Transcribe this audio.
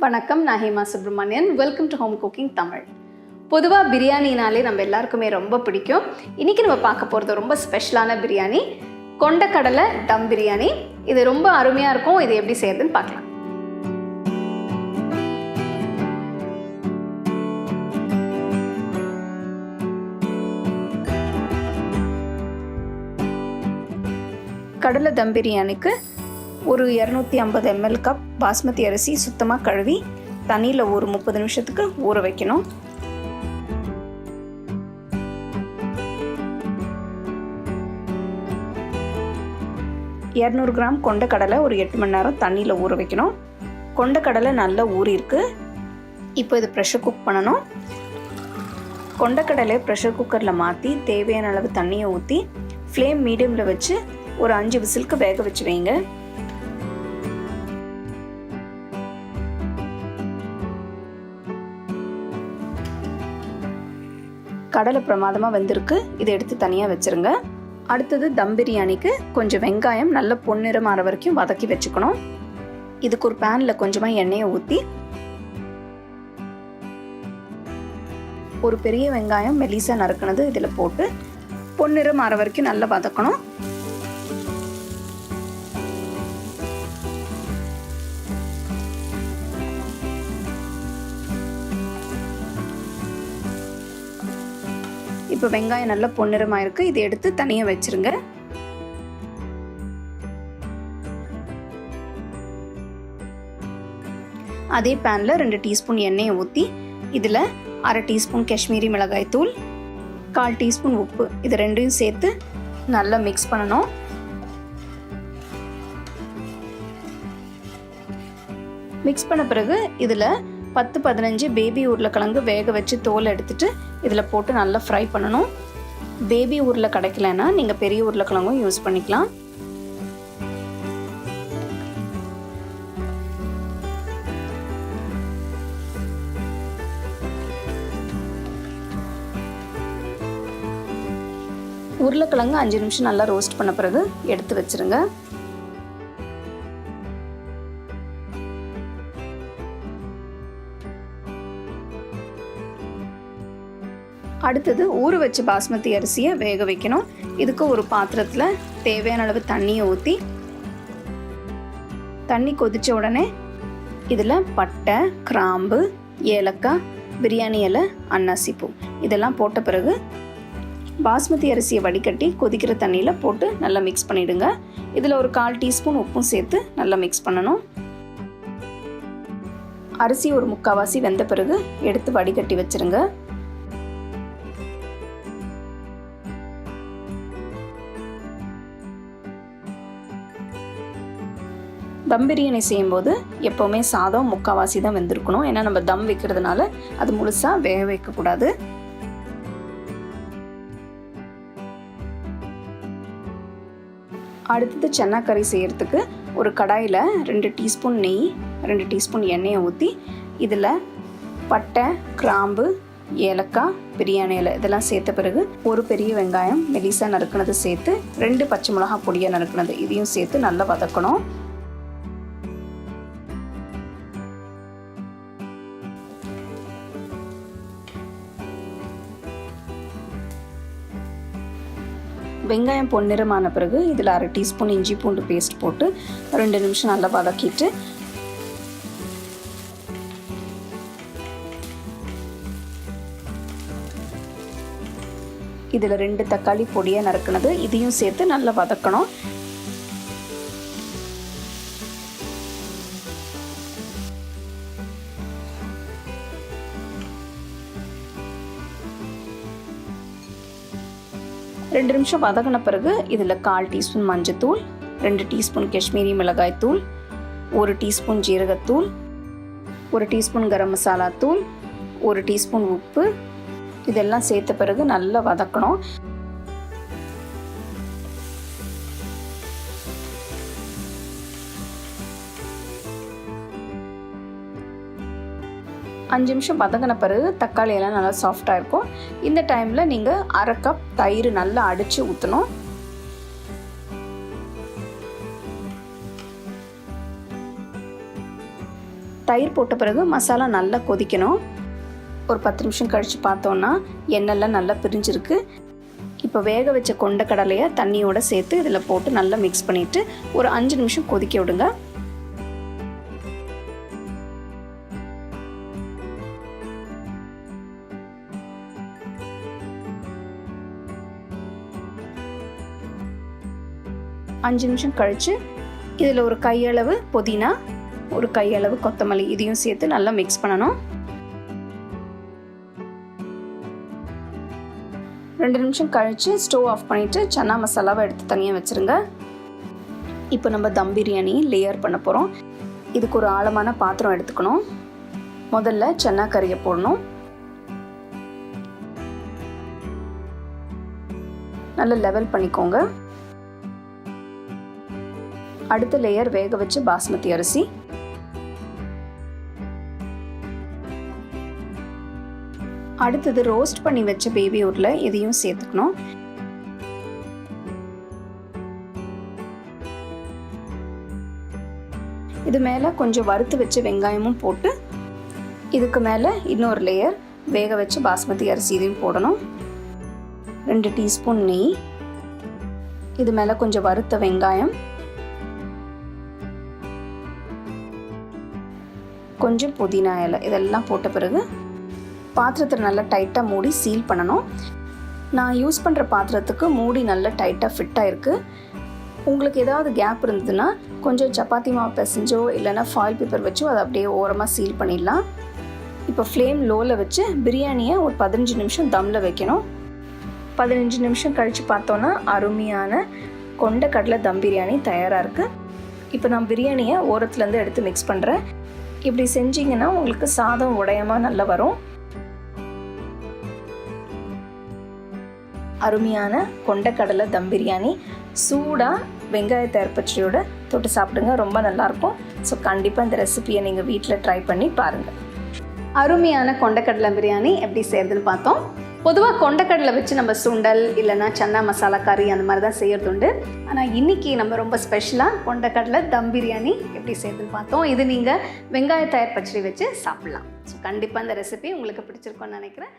வணக்கம், நான் Hema Subramanian. Welcome to home cooking Tamil. பொதுவாக பிரியாணினாலே நம்ம எல்லாருக்குமே ரொம்ப பிடிக்கும். இன்றைக்கி நம்ம பார்க்க போகிறது ரொம்ப ஸ்பெஷலான பிரியாணி, கொண்டக்கடலை தம் பிரியாணி. இது ரொம்ப அருமையாக இருக்கும். இது எப்படி செய்யறதுன்னு பார்க்கலாம். கடலை தம் பிரியாணிக்கு ஒரு 250 ml கப் பாஸ்மதி அரிசி சுத்தமாக கழுவி தண்ணியில் ஒரு 30 நிமிஷத்துக்கு ஊற வைக்கணும். $200 கிராம் கொண்டக்கடலை ஒரு 8 மணி நேரம் தண்ணியில் ஊற வைக்கணும். கொண்டக்கடலை நல்லா ஊறிருக்கு. இப்போ இது ப்ரெஷர் குக் பண்ணணும். கொண்டக்கடலை ப்ரெஷர் குக்கரில் மாற்றி தேவையான அளவு தண்ணியை ஊற்றி ஃப்ளேம் மீடியமில் வச்சு ஒரு 5 விசிலுக்கு வேக வச்சு வைங்க. கடலை பிரமாதமாக வெந்திருக்கு. இதை எடுத்து தனியாக வச்சுருங்க. அடுத்தது தம் பிரியாணிக்கு கொஞ்சம் வெங்காயம் நல்ல பொன்னிறம் ஆற வரைக்கும் வதக்கி வச்சுக்கணும். இதுக்கு ஒரு பேனில் கொஞ்சமாக எண்ணெயை ஊற்றி ஒரு பெரிய வெங்காயம் மெலிசாக நறுக்கினது இதில் போட்டு பொன்னிறம் ஆற வரைக்கும் நல்லா வதக்கணும். இப்போ வெங்காயம் நல்லா பொன்னிறமாக இருக்குது. இதை எடுத்து தனியாக வச்சுருங்க. அதே பேனில் 2 டீஸ்பூன் எண்ணெயை ஊற்றி இதில் அரை டீஸ்பூன் காஷ்மீரி மிளகாய் தூள், 1/4 டீஸ்பூன் உப்பு, இது ரெண்டையும் சேர்த்து நல்லா மிக்ஸ் பண்ணணும். மிக்ஸ் பண்ண பிறகு இதில் 10-15 பேபி உருளைக்கிழங்கு வேக வச்சு தோலை எடுத்துட்டு இதில் போட்டு நல்லா ஃப்ரை பண்ணணும். பேபி உருளை கிடைக்கலன்னா நீங்கள் பெரிய உருளைக்கிழங்கும் யூஸ் பண்ணிக்கலாம். உருளைக்கிழங்கு 5 நிமிஷம் நல்லா ரோஸ்ட் பண்ண பிறகு எடுத்து வச்சிருங்க. அடுத்தது ஊற வச்ச பாஸ்மதி அரிசியை வேக வைக்கணும். இதுக்கு ஒரு பாத்திரத்தில் தேவையான அளவு தண்ணியை ஊற்றி தண்ணி கொதித்த உடனே இதில் பட்டை, கிராம்பு, ஏலக்காய், பிரியாணி இலை, அன்னாசி பூ இதெல்லாம் போட்ட பிறகு பாஸ்மதி அரிசியை வடிகட்டி கொதிக்கிற தண்ணியில் போட்டு நல்லா மிக்ஸ் பண்ணிவிடுங்க. இதில் ஒரு 1/4 டீஸ்பூன் உப்பும் சேர்த்து நல்லா மிக்ஸ் பண்ணணும். அரிசி ஒரு 3/4 வெந்த பிறகு எடுத்து வடிகட்டி வச்சுருங்க. தம் பிரியாணி செய்யும்போது எப்போவுமே சாதம் 3/4 தான் வெந்திருக்கணும். ஏன்னா நம்ம தம் வைக்கிறதுனால அது முழுசாக வேக வைக்கக்கூடாது. அடுத்தது சன்னா கறி செய்கிறதுக்கு ஒரு கடாயில் 2 டீஸ்பூன் நெய், 2 டீஸ்பூன் எண்ணெயை ஊற்றி இதில் பட்டை, கிராம்பு, ஏலக்காய், பிரியாணி இலை இதெல்லாம் சேர்த்த பிறகு ஒரு பெரிய வெங்காயம் மெலிசாக நறுக்கினது சேர்த்து 2 பச்சை மிளகாய் பொடியாக நறுக்கினது இதையும் சேர்த்து நல்லா வதக்கணும். வெங்காயம் பொன்னிறமான பிறகு இதில் அரை டீஸ்பூன் இஞ்சி பூண்டு பேஸ்ட் போட்டு 2 நிமிஷம் நல்லா வதக்கிட்டு இதில் 2 தக்காளி பொடியாக நறுக்கினது இதையும் சேர்த்து நல்லா வதக்கணும். ரெண்டு நிமிஷம் வதக்கின பிறகு இதில் 1/4 டீஸ்பூன் மஞ்சத்தூள், 2 டீஸ்பூன் காஷ்மீரி மிளகாய் தூள், 1 டீஸ்பூன் ஜீரகத்தூள், 1 டீஸ்பூன் கரம் மசாலா தூள், 1 டீஸ்பூன் உப்பு இதெல்லாம் சேர்த்த பிறகு நல்லா வதக்கணும். அஞ்சு நிமிஷம் வதங்கின பிறகு தக்காளி எல்லாம் நல்லா சாஃப்டாக இருக்கும். இந்த டைமில் நீங்கள் அரை கப் தயிர் நல்லா அடித்து ஊற்றணும். தயிர் போட்ட பிறகு மசாலா நல்லா கொதிக்கணும். ஒரு 10 நிமிஷம் கழித்து பார்த்தோன்னா எண்ணெய்லாம் நல்லா பிரிஞ்சிருக்கு. இப்போ வேக வச்ச கொண்டக்கடலையை தண்ணியோடு சேர்த்து இதில் போட்டு நல்லா மிக்ஸ் பண்ணிவிட்டு ஒரு 5 நிமிஷம் கொதிக்க விடுங்க. அஞ்சு நிமிஷம் கழித்து இதில் ஒரு கையளவு புதினா, ஒரு கையளவு கொத்தமல்லி இதையும் சேர்த்து நல்லா மிக்ஸ் பண்ணணும். 2 நிமிஷம் கழித்து ஸ்டவ் ஆஃப் பண்ணிவிட்டு சன்னா மசாலாவை எடுத்து தனியாக வச்சுருங்க. இப்போ நம்ம தம் பிரியாணி லேயர் பண்ண போகிறோம். இதுக்கு ஒரு ஆழமான பாத்திரம் எடுத்துக்கணும். முதல்ல சன்னா கறியை போடணும். நல்லா லெவல் பண்ணிக்கோங்க. அடுத்த லேயர் வேக வச்சு பாஸ்மதி அரிசி, அடுத்தது ரோஸ்ட் பண்ணி வச்ச பேபி உருளை இதையும் சேர்த்துக்கணும். இது மேலே கொஞ்சம் வறுத்து வச்ச வெங்காயமும் போட்டு இதுக்கு மேலே இன்னொரு லேயர் வேக வச்சு பாஸ்மதி அரிசி இதையும் போடணும். 2 டீஸ்பூன் நெய், இது மேலே கொஞ்சம் வறுத்த வெங்காயம், கொஞ்சம் புதினா இலை இதெல்லாம் போட்ட பிறகு பாத்திரத்தை நல்லா டைட்டாக மூடி சீல் பண்ணணும். நான் யூஸ் பண்ணுற பாத்திரத்துக்கு மூடி நல்லா டைட்டாக ஃபிட்டாக இருக்குது. உங்களுக்கு ஏதாவது கேப் இருந்ததுன்னா கொஞ்சம் சப்பாத்தி மாவு பிசைஞ்சோ இல்லைன்னா ஃபாயில் பேப்பர் வச்சோ அதை அப்படியே ஓரமாக சீல் பண்ணிடலாம். இப்போ ஃப்ளேம் லோவில் வச்சு பிரியாணியை ஒரு 15 நிமிஷம் தம்மில் வைக்கணும். 15 நிமிஷம் கழித்து பார்த்தோன்னா அருமையான கொண்டக்கடலை தம் பிரியாணி தயாராக இருக்குது. இப்போ நான் பிரியாணியை ஓரத்துலேருந்து எடுத்து மிக்ஸ் பண்ணுறேன். இப்படி செஞ்சிங்கன்னா உங்களுக்கு சாதம் உடையாமல் நல்லா வரும். அருமையான கொண்டக்கடலை தம் பிரியாணி சூடாக வெங்காய தயிர் பச்சடியோட தொட்டு சாப்பிடுங்க, ரொம்ப நல்லாயிருக்கும். ஸோ கண்டிப்பாக இந்த ரெசிபியை நீங்கள் வீட்டில் ட்ரை பண்ணி பாருங்கள். அருமையான கொண்டக்கடலை பிரியாணி எப்படி செய்கிறதுன்னு பார்த்தோம். பொதுவாக கொண்டக்கடலை வச்சு நம்ம சுண்டல் இல்லைன்னா சன்னா மசாலா கறி அந்த மாதிரி தான் செய்கிறது உண்டு. ஆனால் இன்றைக்கி நம்ம ரொம்ப ஸ்பெஷலாக கொண்டக்கடலை தம் பிரியாணி எப்படி செய்கிறதுன்னு பார்த்தோம். இது நீங்கள் வெங்காய தயிர் பச்சடி வச்சு சாப்பிட்லாம். ஸோ கண்டிப்பாக இந்த ரெசிபி உங்களுக்கு பிடிச்சிருக்கும்னு நினைக்கிறேன்.